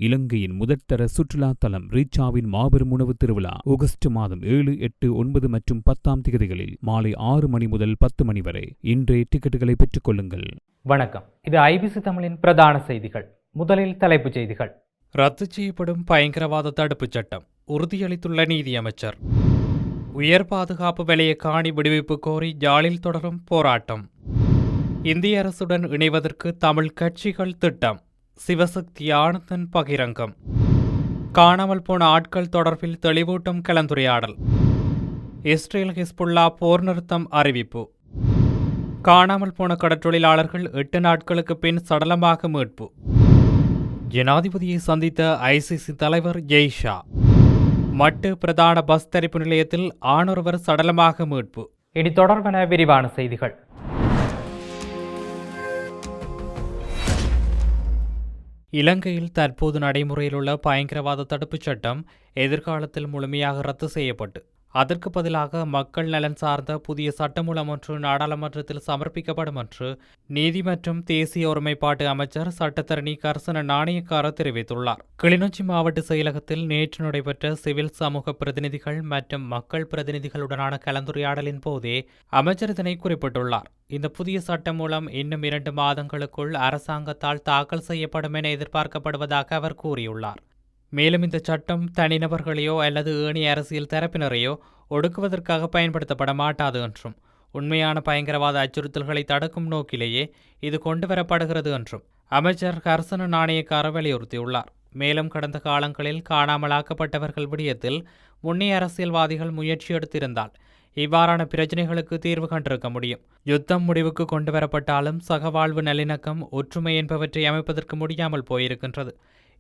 இலங்கையின் முதற்தர சுற்றுலா தலம் ரீச்சாவின் மாபெரும் உணவு திருவிழா ஆகஸ்ட் மாதம் 7, 8, 9 மற்றும் 10ஆம் தேதிகளில் மாலை 6 மணி முதல் 10 மணி வரை. இன்றே டிக்கெட்டுகளை பெற்றுக் கொள்ளுங்கள். வணக்கம், இது ஐபிசி தமிழின் பிரதான செய்திகள். முதலில் தலைப்புச் செய்திகள். ரத்து செய்யப்படும் பயங்கரவாத தடுப்புச் சட்டம் உறுதியளித்துள்ள நீதியமைச்சர். உயர் பாதுகாப்பு வலய காணி விடுவிப்பு கோரி யாழில் தொடரும் போராட்டம். இந்திய அரசுடன் இணைவதற்கு தமிழ் கட்சிகள் திட்டம். சிவசக்தி ஆனந்தன் பகிரங்கம். காணாமல் போன ஆட்கள் தொடர்பில் தெளிவூட்டும் கலந்துரையாடல். இஸ்ரேல் ஹிஸ்புல்லா போர் நிறுத்தம் அறிவிப்பு. காணாமல் போன கடற்றொழிலாளர்கள் 8 நாட்களுக்கு பின் சடலமாக மீட்பு. ஜனாதிபதியை சந்தித்த ஐசிசி தலைவர் ஜெய்ஷா. மட்டு பிரதான பஸ் தரிப்பு நிலையத்தில் ஆணொருவர் சடலமாக மீட்பு. இனி தொடர்பான விரிவான செய்திகள். இலங்கையில் தற்போது நடைமுறையில் உள்ள பயங்கரவாத தடுப்புச் சட்டம் எதிர்காலத்தில் முழுமையாக ரத்து செய்யப்பட்டு அதற்கு பதிலாக மக்கள் நலன் சார்ந்த புதிய சட்டமூலம் ஒன்று நாடாளுமன்றத்தில் சமர்ப்பிக்கப்படும் என்று நீதி மற்றும் தேசிய ஒருமைப்பாட்டு அமைச்சர் சட்டத்தரணி கர்சன நாணயக்கார தெரிவித்துள்ளார். கிளிநொச்சி மாவட்ட செயலகத்தில் நேற்று நடைபெற்ற சிவில் சமூக பிரதிநிதிகள் மற்றும் மக்கள் பிரதிநிதிகளுடனான கலந்துரையாடலின் போதே அமைச்சர் இதனை குறிப்பிட்டுள்ளார். இந்த புதிய சட்டம் மூலம் இன்னும் 2 மாதங்களுக்குள் அரசாங்கத்தால் தாக்கல் செய்யப்படும் என எதிர்பார்க்கப்படுவதாக அவர் கூறியுள்ளார். மேலும் இந்த சட்டம் தனிநபர்களையோ அல்லது ஏனைய அரசியல் தரப்பினரையோ ஒடுக்குவதற்காக பயன்படுத்தப்பட மாட்டாது என்றும் உண்மையான பயங்கரவாத அச்சுறுத்தல்களை தடுக்கும் நோக்கிலேயே இது கொண்டுவரப்படுகிறது என்றும் அமைச்சர் கர்சன நாணயக்கார வலியுறுத்தியுள்ளார். மேலும் கடந்த காலங்களில் காணாமலாக்கப்பட்டவர்கள் விடயத்தில் முன்னைய அரசியல்வாதிகள் முயற்சி எடுத்திருந்தால் இவ்வாறான பிரச்சினைகளுக்கு தீர்வு கண்டிருக்க முடியும். யுத்தம் முடிவுக்கு கொண்டுவரப்பட்டாலும் சகவாழ்வு, நல்லிணக்கம், ஒற்றுமை என்பவற்றை அமைப்பதற்கு முடியாமல் போயிருக்கின்றது.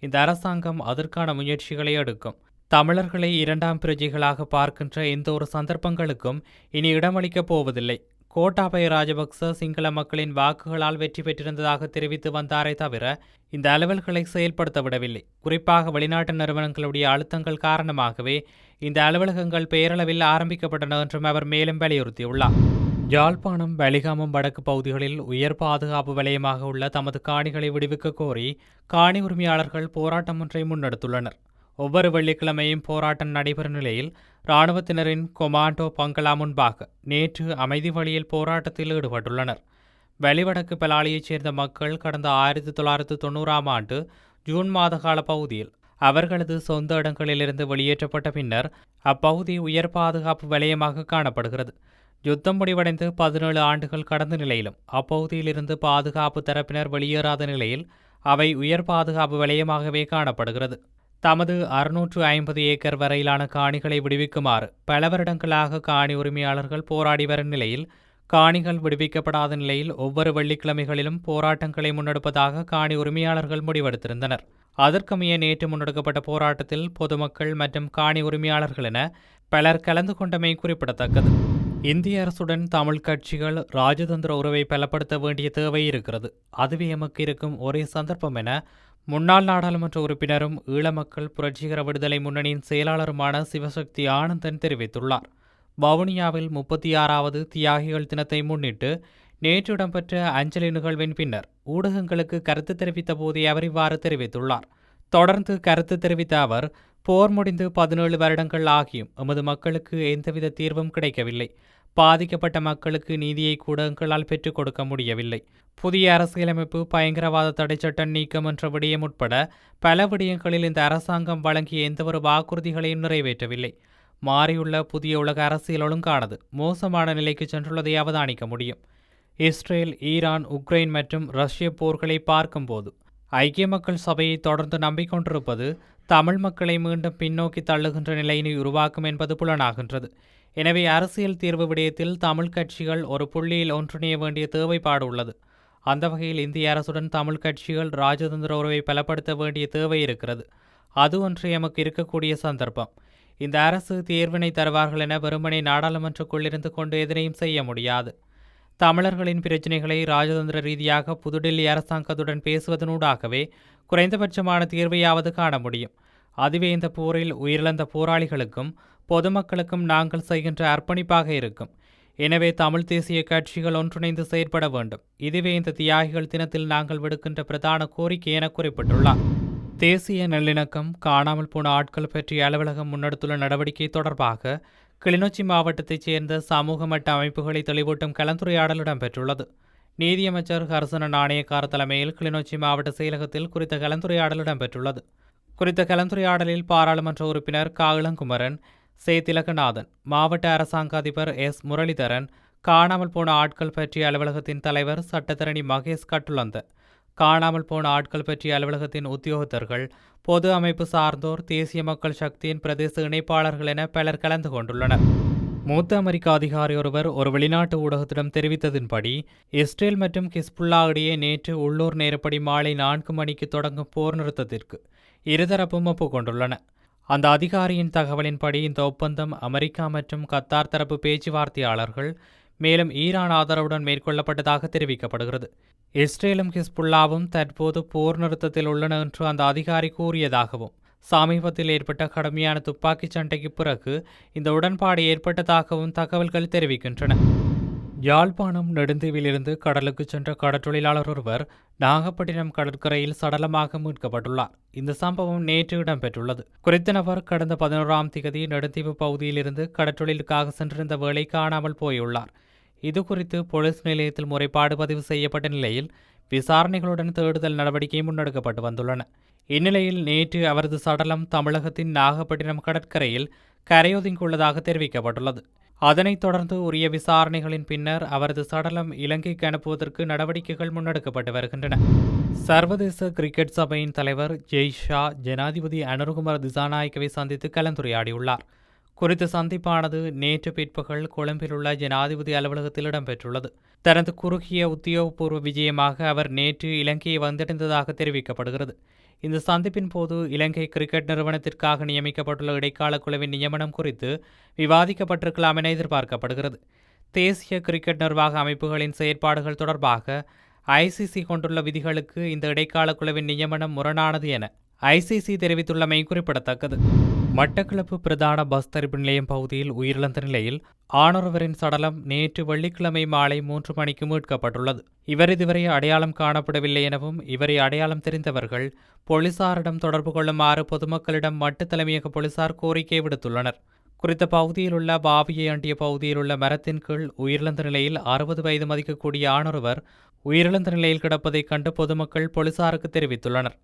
இந்த அரசாங்கம் அதற்கான முயற்சிகளை எடுக்கும். தமிழர்களை 2ஆம் பிரஜைகளாக பார்க்கின்ற எந்த ஒரு சந்தர்ப்பங்களுக்கும் இனி இடமளிக்கப் போவதில்லை. கோட்டாபய ராஜபக்ச சிங்கள மக்களின் வாக்குகளால் வெற்றி பெற்றிருந்ததாக தெரிவித்து வந்தாரே தவிர இந்த அலுவல்களை செயல்படுத்த விடவில்லை. குறிப்பாக வெளிநாட்டு நிறுவனங்களுடைய அழுத்தங்கள் காரணமாகவே இந்த அலுவலகங்கள் பெயரளவில் ஆரம்பிக்கப்பட்டன என்றும் அவர் மேலும் வலியுறுத்தியுள்ளார். யாழ்ப்பாணம், வலிகாமம் வடக்கு பகுதிகளில் உயர் பாதுகாப்பு வலயமாக உள்ள தமது காணிகளை விடுவிக்க கோரி காணி உரிமையாளர்கள் போராட்டம் ஒன்றை முன்னெடுத்துள்ளனர். ஒவ்வொரு வெள்ளிக்கிழமையும் போராட்டம் நடைபெறும் நிலையில் இராணுவத்தினரின் கொமாண்டோ பங்களா முன்பாக நேற்று அமைதி வழியில் போராட்டத்தில் ஈடுபட்டுள்ளனர். வெளிவடக்கு பலாலியைச் சேர்ந்த மக்கள் கடந்த 1990ஆம் ஆண்டு ஜூன் மாத கால பகுதியில் அவர்களது சொந்த இடங்களிலிருந்து வெளியேற்றப்பட்ட பின்னர் அப்பகுதி உயர் பாதுகாப்பு வலயமாக காணப்படுகிறது. யுத்தம் முடிவடைந்து 17 ஆண்டுகள் கடந்த நிலையிலும் அப்பகுதியிலிருந்து பாதுகாப்பு தரப்பினர் வெளியேறாத நிலையில் அவை உயர் பாதுகாப்பு வலயமாகவே காணப்படுகிறது. தமது 650 ஏக்கர் வரையிலான காணிகளை விடுவிக்குமாறு பல வருடங்களாக காணி உரிமையாளர்கள் போராடி வரும் நிலையில் காணிகள் விடுவிக்கப்படாத நிலையில் ஒவ்வொரு வெள்ளிக்கிழமைகளிலும் போராட்டங்களை முன்னெடுப்பதாக காணி உரிமையாளர்கள் முடிவெடுத்திருந்தனர். அதற்கமைய நேற்று முன்னெடுக்கப்பட்ட போராட்டத்தில் பொதுமக்கள் மற்றும் காணி உரிமையாளர்கள் என பலர் கலந்து கொண்டமை குறிப்பிடத்தக்கது. இந்திய அரசுடன் தமிழ் கட்சிகள் ராஜதந்திர உறவை பலப்படுத்த வேண்டிய தேவை இருக்கிறது. அதுவே எமக்கு இருக்கும் ஒரே சந்தர்ப்பம் என முன்னாள் நாடாளுமன்ற உறுப்பினரும் ஈழ மக்கள் புரட்சிகர விடுதலை முன்னணியின் செயலாளருமான சிவசக்தி ஆனந்தன் தெரிவித்துள்ளார். வவுனியாவில் 36வது தியாகிகள் தினத்தை முன்னிட்டு நேற்று இடம்பெற்ற அஞ்சலி நிகழ்வின் பின்னர் ஊடகங்களுக்கு கருத்து தெரிவித்த போதே அவர் இவ்வாறு தெரிவித்துள்ளார். தொடர்ந்து கருத்து தெரிவித்த அவர், போர் முடிந்து 17 வருடங்கள் ஆகியும் எமது மக்களுக்கு எந்தவித தீர்வும் கிடைக்கவில்லை. பாதிக்கப்பட்ட மக்களுக்கு நீதியை கூட எங்களால் பெற்றுக் கொடுக்க முடியவில்லை. புதிய அரசியலமைப்பு, பயங்கரவாத தடைச்சட்டம் நீக்கம் என்ற விடயம் உட்பட பல விடயங்களில் இந்த அரசாங்கம் வழங்கிய எந்தவொரு வாக்குறுதிகளையும் நிறைவேற்றவில்லை. மாறியுள்ள புதிய உலக அரசியல் ஒழுங்கானது மோசமான நிலைக்கு சென்றுள்ளதை அவதானிக்க முடியும். இஸ்ரேல், ஈரான், உக்ரைன் மற்றும் ரஷ்ய போர்களை பார்க்கும்போது ஐக்கிய மக்கள் சபையை தொடர்ந்து நம்பிக்கொண்டிருப்பது தமிழ் மக்களை மீண்டும் பின்னோக்கி தள்ளுகின்ற நிலையினை உருவாக்கும் என்பது புலனாகின்றது. எனவே அரசியல் தீர்வு விடயத்தில் தமிழ் கட்சிகள் ஒரு புள்ளியில் ஒன்றிணைய வேண்டிய தேவைப்பாடு உள்ளது. அந்த வகையில் இந்திய அரசுடன் தமிழ் கட்சிகள் ராஜதந்திர உறவை பலப்படுத்த வேண்டிய தேவை இருக்கிறது. அது ஒன்று எமக்கு இருக்கக்கூடிய சந்தர்ப்பம். இந்த அரசு தேர்வினை தருவார்கள் என வெறுமனே நாடாளுமன்றக்குள்ளிருந்து கொண்டு எதனையும் செய்ய முடியாது. தமிழர்களின் பிரச்சினைகளை ராஜதந்திர ரீதியாக புதுடில்லி அரசாங்கத்துடன் பேசுவதனூடாகவே குறைந்தபட்சமான தீர்வையாவது காண முடியும். அதுவே இந்த போரில் உயிரிழந்த போராளிகளுக்கும் பொதுமக்களுக்கும் நாங்கள் செய்கின்ற அர்ப்பணிப்பாக இருக்கும். எனவே தமிழ் தேசிய கட்சிகள் ஒன்றிணைந்து செயற்பட வேண்டும். இதுவே இந்த தியாகிகள் தினத்தில் நாங்கள் விடுக்கின்ற பிரதான கோரிக்கை என குறிப்பிட்டுள்ளார். தேசிய நல்லிணக்கம் காணாமல் போன ஆட்கள் பற்றிய அலுவலகம் முன்னெடுத்துள்ள நடவடிக்கை தொடர்பாக கிளிநொச்சி மாவட்டத்தைச் சேர்ந்த சமூக மட்ட அமைப்புகளை தெளிவூட்டும் கலந்துரையாடல் இடம்பெற்றுள்ளது. நீதியமைச்சர் ஹர்சன நாணயக்கார தலைமையில் கிளிநொச்சி மாவட்ட செயலகத்தில் குறித்த கலந்துரையாடல் இடம்பெற்றுள்ளது. குறித்த கலந்துரையாடலில் பாராளுமன்ற உறுப்பினர் கா. இளங்குமரன், சே. திலகநாதன், மாவட்ட அரசாங்க அதிபர் எஸ். முரளிதரன், காணாமல் போன ஆட்கள் பற்றிய அலுவலகத்தின் தலைவர் சட்டத்தரணி மகேஷ் கட்டுலந்த, காணாமல் போன ஆட்கள் பற்றிய அலுவலகத்தின் உத்தியோகத்தர்கள், பொது அமைப்பு சார்ந்தோர், தேசிய மக்கள் சக்தியின் பிரதேச இணைப்பாளர்கள் என பலர் கலந்து கொண்டுள்ளனர். மூத்த அமெரிக்க அதிகாரி ஒருவர் ஒரு வெளிநாட்டு ஊடகத்திடம் தெரிவித்ததின்படி, இஸ்ரேல் மற்றும் ஹிஸ்புல்லா இடையே நேற்று உள்ளூர் நேரப்படி மாலை 4 மணிக்கு தொடங்கும் போர் நிறுத்தத்திற்கு இருதரப்பும் ஒப்புக்கொண்டுள்ளன. அந்த அதிகாரியின் தகவலின்படி இந்த ஒப்பந்தம் அமெரிக்கா மற்றும் கத்தார் தரப்பு பேச்சுவார்த்தையாளர்கள் மேலும் ஈரான் ஆதரவுடன் மேற்கொள்ளப்பட்டதாக தெரிவிக்கப்படுகிறது. இஸ்ரேலும் ஹிஸ்புல்லாவும் தற்போது போர் நிறுத்தத்தில் உள்ளன என்று அந்த அதிகாரி கூறியதாகவும், சமீபத்தில் ஏற்பட்ட கடுமையான துப்பாக்கிச் சண்டைக்கு பிறகு இந்த உடன்பாடு ஏற்பட்டதாகவும் தகவல்கள் தெரிவிக்கின்றன. யாழ்ப்பாணம் நெடுந்தீவிலிருந்து கடலுக்கு சென்ற கடற்றொழிலாளர் ஒருவர் நாகப்பட்டினம் கடற்கரையில் சடலமாக மீட்கப்பட்டுள்ளார். இந்த சம்பவம் நேற்று இடம்பெற்றுள்ளது. குறித்த நபர் கடந்த 11ஆம் திகதி நெடுந்தீவு பகுதியிலிருந்து கடற்றொழிலுக்காக சென்றிருந்த வேளை காணாமல் போயுள்ளார். இதுகுறித்து போலீஸ் நிலையத்தில் முறைப்பாடு பதிவு செய்யப்பட்ட நிலையில் விசாரணைகளுடன் தேடுதல் நடவடிக்கை முன்னெடுக்கப்பட்டு வந்துள்ளன. இந்நிலையில் நேற்று அவரது சடலம் தமிழகத்தின் நாகப்பட்டினம் கடற்கரையில் கரையொதுங்கியுள்ளதாக தெரிவிக்கப்பட்டுள்ளது. அதனைத் தொடர்ந்து உரிய விசாரணைகளின் பின்னர் அவரது சடலம் இலங்கைக்கு அனுப்புவதற்கு நடவடிக்கைகள் முன்னெடுக்கப்பட்டு வருகின்றன. சர்வதேச கிரிக்கெட் சபையின் தலைவர் ஜெய் ஷா ஜனாதிபதி அனுருகுமார திசாநாயக்கவை சந்தித்து கலந்துரையாடியுள்ளார். குறித்த சந்திப்பானது நேற்று பிற்பகல் கொழும்பில் உள்ள ஜனாதிபதி அலுவலகத்தில் இடம்பெற்றுள்ளது. தனது குறுகிய உத்தியோகபூர்வ விஜயமாக அவர் நேற்று இலங்கையை வந்தடைந்ததாக தெரிவிக்கப்படுகிறது. இந்த சந்திப்பின் போது இலங்கை கிரிக்கெட் நிறுவனத்திற்காக நியமிக்கப்பட்டுள்ள இடைக்கால குழுவின் நியமனம் குறித்து விவாதிக்கப்பட்டிருக்கலாம் என எதிர்பார்க்கப்படுகிறது. தேசிய கிரிக்கெட் நிர்வாக அமைப்புகளின் செயற்பாடுகள் தொடர்பாக ஐசிசி கொண்டுள்ள விதிகளுக்கு இந்த இடைக்கால குழுவின் நியமனம் முரணானது என ஐசிசி தெரிவித்துள்ளமை குறிப்பிடத்தக்கது. மட்டக்களப்பு பிரதான பஸ் தரிப்பு நிலையம் பகுதியில் உயிரிழந்த நிலையில் ஆணொருவரின் சடலம் நேற்று வெள்ளிக்கிழமை மாலை 3 மணிக்கு மீட்கப்பட்டுள்ளது. இவர் இதுவரை அடையாளம் காணப்படவில்லை எனவும் இவரை அடையாளம் தெரிந்தவர்கள் போலீசாரிடம் தொடர்பு கொள்ளுமாறு பொதுமக்களிடம் மட்டு தலைமையக போலீசார் கோரிக்கை விடுத்துள்ளனர். குறித்த பகுதியில் உள்ள பாவியை அண்டிய பகுதியில் உள்ள மரத்தின் கீழ் உயிரிழந்த நிலையில் 60 வயது மதிக்கக்கூடிய ஆணொருவர் உயிரிழந்த நிலையில் கிடப்பதைக் கண்டு பொதுமக்கள் போலீசாருக்கு தெரிவித்துள்ளனர்.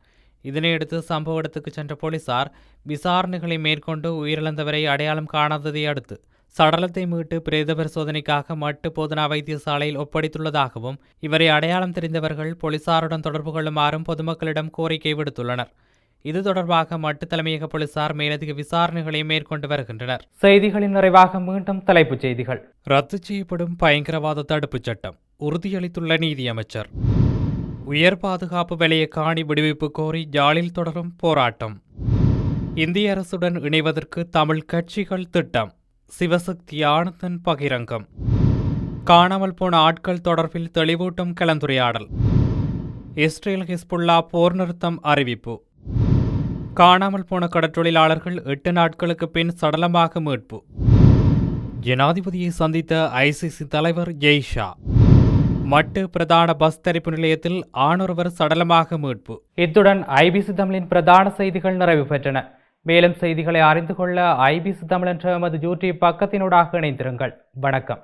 இதனையடுத்து சம்பவ இடத்துக்கு சென்ற போலீசார் விசாரணைகளை மேற்கொண்டு உயிரிழந்தவரை அடையாளம் காணாததை அடுத்து சடலத்தை மீட்டு பிரேத பரிசோதனைக்காக மட்டு போதனா வைத்தியசாலையில் ஒப்படைத்துள்ளதாகவும் இவரை அடையாளம் தெரிந்தவர்கள் போலீசாருடன் தொடர்பு கொள்ளுமாறும் பொதுமக்களிடம் கோரிக்கை விடுத்துள்ளனர். இது தொடர்பாக மட்டு தலைமையக போலீசார் மேலதிக விசாரணைகளை மேற்கொண்டு வருகின்றனர். செய்திகளின் நிறைவாக மீண்டும் தலைப்புச் செய்திகள். ரத்து செய்யப்படும் பயங்கரவாத தடுப்புச் சட்டம் உறுதியளித்துள்ள நீதியமைச்சர். உயர் பாதுகாப்பு வலய காணி விடுவிப்பு கோரி யாழில் தொடரும் போராட்டம். இந்திய அரசுடன் இணைவதற்கு தமிழ் கட்சிகள் திட்டம். சிவசக்தி ஆனந்தன் பகிரங்கம். காணாமல் போன ஆட்கள் தொடர்பில் தெளிவூட்டும் கலந்துரையாடல். இஸ்ரேல் ஹிஸ்புல்லா போர் நிறுத்தம் அறிவிப்பு. காணாமல் போன கடற்றொழிலாளர்கள் 8 நாட்களுக்கு பின் சடலமாக மீட்பு. ஜனாதிபதியை சந்தித்த ஐசிசி தலைவர் ஜெய் ஷா. மட்டு பிரதான பஸ் தரிப்பு நிலையத்தில் ஆணொருவர் சடலமாக மீட்பு. இத்துடன் ஐபிசி தமிழின் பிரதான செய்திகள் நிறைவு பெற்றன. மேலும் செய்திகளை அறிந்து கொள்ள ஐபிசி தமிழ் என்ற எமது யூடியூப் பக்கத்தினூடாக இணைந்திருங்கள். வணக்கம்.